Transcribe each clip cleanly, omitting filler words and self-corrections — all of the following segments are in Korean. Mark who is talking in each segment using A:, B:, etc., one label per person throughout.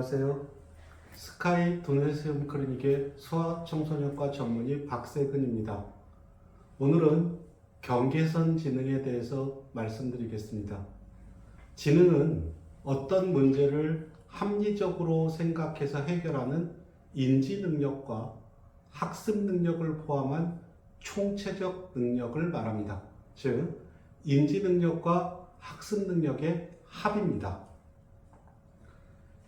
A: 안녕하세요. 스카이 도네시움 클리닉의 소아청소년과 전문의 박세근입니다. 오늘은 경계선 지능에 대해서 말씀드리겠습니다. 지능은 어떤 문제를 합리적으로 생각해서 해결하는 인지 능력과 학습 능력을 포함한 총체적 능력을 말합니다. 즉, 인지 능력과 학습 능력의 합입니다.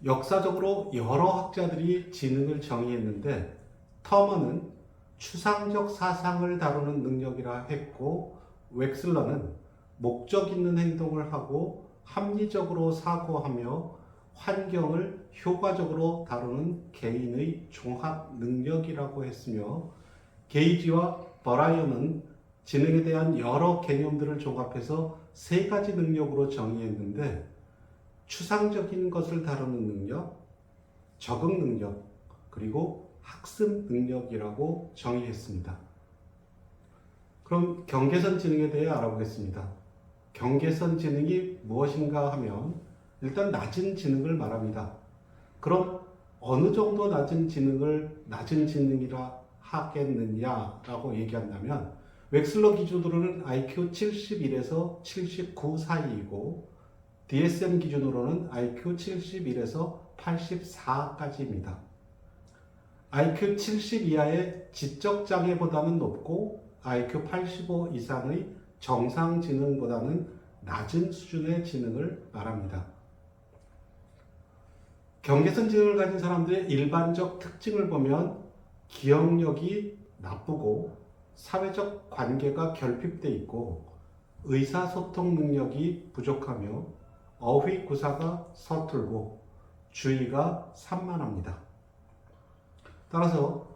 A: 역사적으로 여러 학자들이 지능을 정의했는데 터먼은 추상적 사상을 다루는 능력이라 했고, 웩슬러는 목적 있는 행동을 하고 합리적으로 사고하며 환경을 효과적으로 다루는 개인의 종합 능력이라고 했으며, 게이지와 버라이언은 지능에 대한 여러 개념들을 종합해서 세 가지 능력으로 정의했는데, 추상적인 것을 다루는 능력, 적응 능력, 그리고 학습 능력이라고 정의했습니다. 그럼 경계선 지능에 대해 알아보겠습니다. 경계선 지능이 무엇인가 하면 일단 낮은 지능을 말합니다. 그럼 어느 정도 낮은 지능을 낮은 지능이라 하겠느냐라고 얘기한다면, 웩슬러 기준으로는 IQ 71에서 79 사이이고 DSM 기준으로는 IQ 71에서 84까지입니다. IQ 70 이하의 지적장애보다는 높고 IQ 85 이상의 정상지능보다는 낮은 수준의 지능을 말합니다. 경계선 지능을 가진 사람들의 일반적 특징을 보면 기억력이 나쁘고 사회적 관계가 결핍돼 있고 의사소통 능력이 부족하며 어휘 구사가 서툴고 주의가 산만합니다. 따라서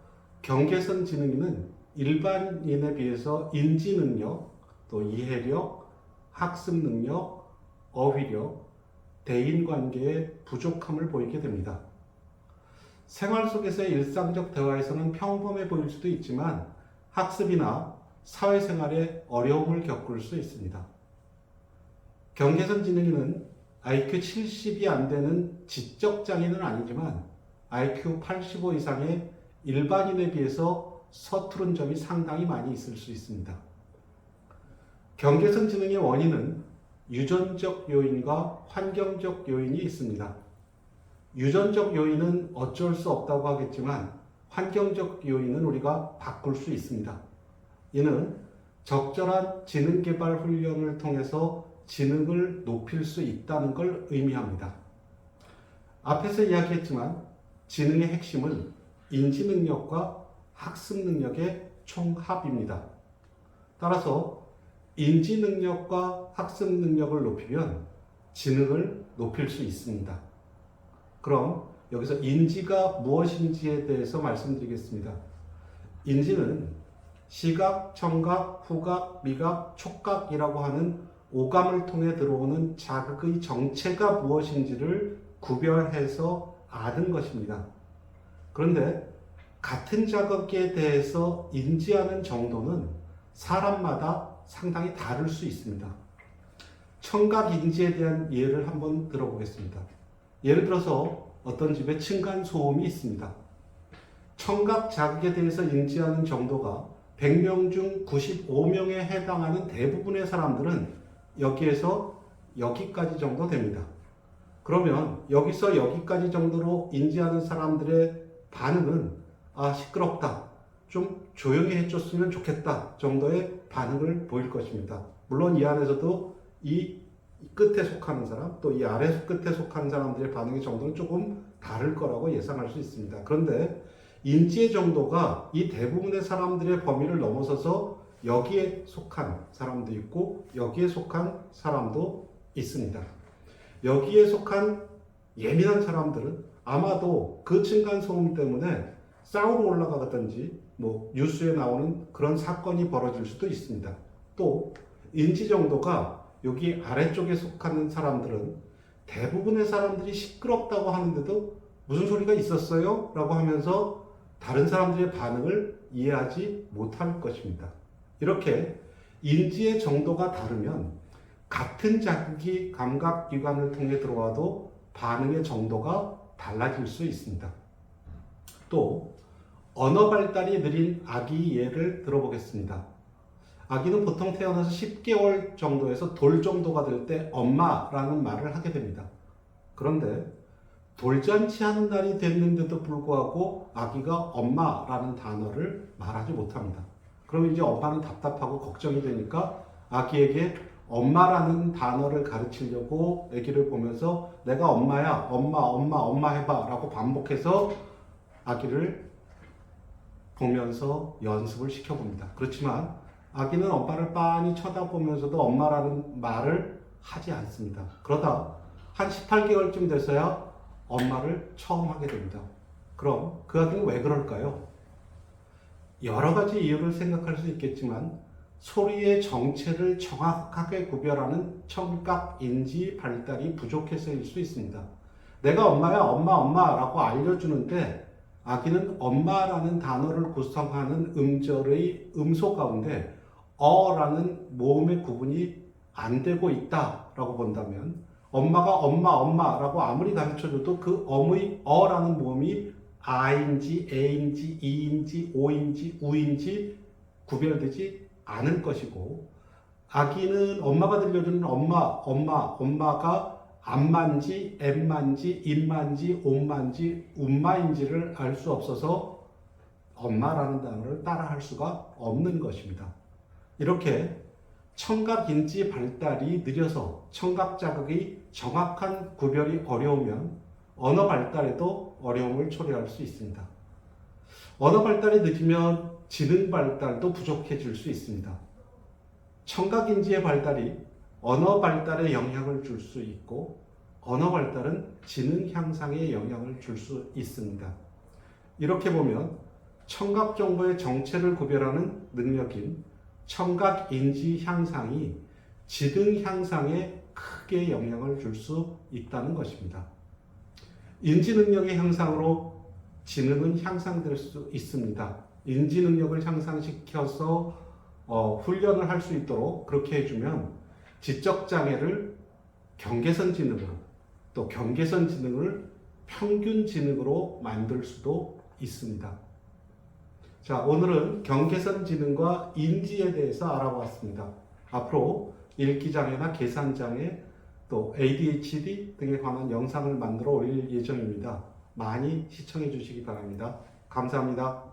A: 경계선 지능인은 일반인에 비해서 인지 능력, 또 이해력, 학습 능력, 어휘력, 대인관계의 부족함을 보이게 됩니다. 생활 속에서의 일상적 대화에서는 평범해 보일 수도 있지만 학습이나 사회생활에 어려움을 겪을 수 있습니다. 경계선 지능인은 IQ 70이 안 되는 지적장애는 아니지만 IQ 85 이상의 일반인에 비해서 서투른 점이 상당히 많이 있을 수 있습니다. 경계선 지능의 원인은 유전적 요인과 환경적 요인이 있습니다. 유전적 요인은 어쩔 수 없다고 하겠지만 환경적 요인은 우리가 바꿀 수 있습니다. 이는 적절한 지능 개발 훈련을 통해서 지능을 높일 수 있다는 걸 의미합니다. 앞에서 이야기했지만 지능의 핵심은 인지 능력과 학습 능력의 총합입니다. 따라서 인지 능력과 학습 능력을 높이면 지능을 높일 수 있습니다. 그럼 여기서 인지가 무엇인지에 대해서 말씀드리겠습니다. 인지는 시각, 청각, 후각, 미각, 촉각이라고 하는 오감을 통해 들어오는 자극의 정체가 무엇인지를 구별해서 아는 것입니다. 그런데 같은 자극에 대해서 인지하는 정도는 사람마다 상당히 다를 수 있습니다. 청각 인지에 대한 예를 한번 들어보겠습니다. 예를 들어서 어떤 집에 층간소음이 있습니다. 청각 자극에 대해서 인지하는 정도가 100명 중 95명에 해당하는 대부분의 사람들은 여기에서 여기까지 정도 됩니다. 그러면 여기서 여기까지 정도로 인지하는 사람들의 반응은 시끄럽다, 좀 조용히 해줬으면 좋겠다 정도의 반응을 보일 것입니다. 물론 이 안에서도 이 끝에 속하는 사람, 또 이 아래 끝에 속한 사람들의 반응의 정도는 조금 다를 거라고 예상할 수 있습니다. 그런데 인지의 정도가 이 대부분의 사람들의 범위를 넘어서서 여기에 속한 사람도 있고 여기에 속한 사람도 있습니다. 여기에 속한 예민한 사람들은 아마도 그 층간소음 때문에 싸우러 올라가든지 뉴스에 나오는 그런 사건이 벌어질 수도 있습니다. 또 인지 정도가 여기 아래쪽에 속하는 사람들은 대부분의 사람들이 시끄럽다고 하는데도 무슨 소리가 있었어요? 라고 하면서 다른 사람들의 반응을 이해하지 못할 것입니다. 이렇게 인지의 정도가 다르면 같은 자극이 감각기관을 통해 들어와도 반응의 정도가 달라질 수 있습니다. 또 언어 발달이 느린 아기 예를 들어보겠습니다. 아기는 보통 태어나서 10개월 정도에서 돌 정도가 될 때 엄마라는 말을 하게 됩니다. 그런데 돌잔치하는 날이 됐는데도 불구하고 아기가 엄마라는 단어를 말하지 못합니다. 그러면 이제 엄마는 답답하고 걱정이 되니까 아기에게 엄마라는 단어를 가르치려고 아기를 보면서 내가 엄마야, 엄마 해봐 라고 반복해서 아기를 보면서 연습을 시켜봅니다. 그렇지만 아기는 엄마를 빤히 쳐다보면서도 엄마라는 말을 하지 않습니다. 그러다 한 18개월쯤 돼서야 엄마를 처음 하게 됩니다. 그럼 그 아기는 왜 그럴까요? 여러 가지 이유를 생각할 수 있겠지만 소리의 정체를 정확하게 구별하는 청각인지 발달이 부족해서일 수 있습니다. 내가 엄마야, 엄마라고 알려주는데 아기는 엄마라는 단어를 구성하는 음절의 음소 가운데 어라는 모음의 구분이 안 되고 있다라고 본다면 엄마가 엄마라고 아무리 가르쳐줘도 그 엄의 어라는 모음이 아인지 에인지 이인지 오인지 우인지 구별되지 않을 것이고 아기는 엄마가 들려주는 엄마가 암만지 엠만지 임만지 옴만지 움마인지를 알 수 없어서 엄마라는 단어를 따라할 수가 없는 것입니다. 이렇게 청각인지 발달이 느려서 청각 자극이 정확한 구별이 어려우면 언어 발달에도 어려움을 초래할 수 있습니다. 언어 발달이 늦으면 지능 발달도 부족해질 수 있습니다. 청각인지의 발달이 언어 발달에 영향을 줄 수 있고 언어 발달은 지능 향상에 영향을 줄 수 있습니다. 이렇게 보면 청각 정보의 정체를 구별하는 능력인 청각인지 향상이 지능 향상에 크게 영향을 줄 수 있다는 것입니다. 인지 능력의 향상으로 지능은 향상될 수 있습니다. 인지 능력을 향상시켜서 훈련을 할 수 있도록 그렇게 해주면 지적 장애를 경계선 지능으로 또 경계선 지능을 평균 지능으로 만들 수도 있습니다. 자, 오늘은 경계선 지능과 인지에 대해서 알아보았습니다. 앞으로 읽기 장애나 계산 장애 또 ADHD 등에 관한 영상을 만들어 올릴 예정입니다. 많이 시청해 주시기 바랍니다. 감사합니다.